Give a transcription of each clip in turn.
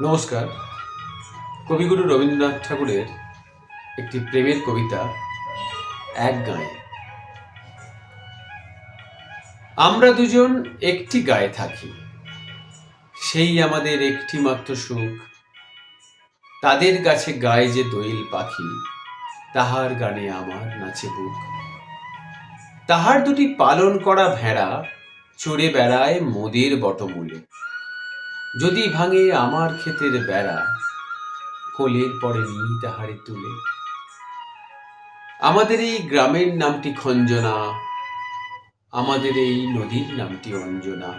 নমস্কার। কবিগুরু রবীন্দ্রনাথ ঠাকুরের একটি প্রেমের কবিতা এক গাঁয়ে। আমরা দুজন একটি গাঁয়ে থাকি, সেই আমাদের একটি মাত্র সুখ। তাদের গাছে গায়ে যে দোয়েল পাখি, তাহার গানে আমার নাচে বুক। তাহার দুটি পালন করা ভেড়া চড়ে বেড়ায় মোদের বটমূলে। যদি ভাঙে আমার ক্ষেতের বেড়া, কোলের পরে নিই তাহারে তুলে। আমাদের এই গ্রামের নামটি খঞ্জনা, আমাদের এই নদীর নামটি অঞ্জনা।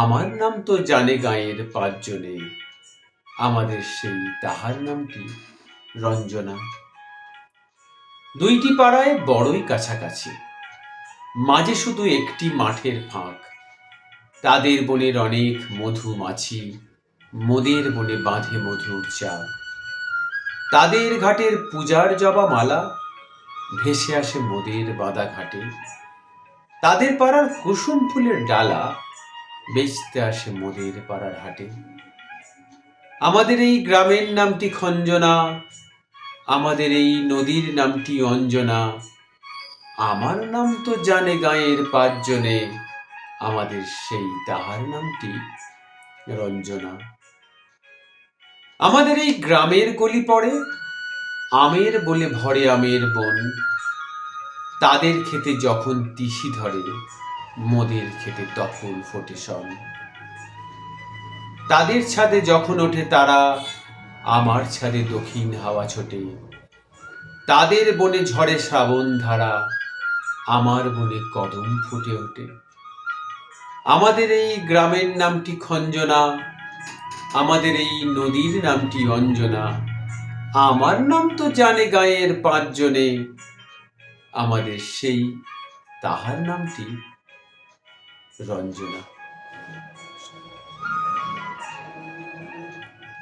আমার নাম তো জানে গাঁয়ের পাঁচজনে, আমাদের সেই তাহার নামটি রঞ্জনা। দুইটি পাড়ায় বড়ই কাছাকাছি, মাঝে শুধু একটি মাঠের ফাঁক। তাদের বনের অনেক মধুমাছি, মোদের বনে বাঁধে মধুর চাক। তাদের ঘাটের পূজার জবা মালা ভেসে আসে মোদের বাঁধা ঘাটে। তাদের পাড়ার কুসুম ফুলের ডালা বেচতে আসে মোদের পাড়ার হাটে। আমাদের এই গ্রামের নামটি খঞ্জনা, আমাদের এই নদীর নামটি অঞ্জনা। আমার নাম তো জানে গাঁয়ের পাঁচজনে, আমাদের সেই তাহার নামটি রঞ্জনা। আমাদের এই গ্রামের গলি পড়ে আমের বলে ভরে আমের বন। তাদের খেতে যখন তিসি ধরে, মোদের খেতে তখন ফোটে শন। তাদের ছাদে যখন ওঠে তারা, আমার ছাদে দক্ষিণ হাওয়া ছোটে। তাদের বনে ঝরে শ্রাবণ ধারা, আমার বনে কদম ফুটে ওঠে। আমাদের এই গ্রামের নামটি খঞ্জনা, আমাদের এই নদীর নামটি অঞ্জনা। আমার নাম তো জানে গাঁয়ের পাঁচজনে, আমাদের সেই তাহার নামটি রঞ্জনা।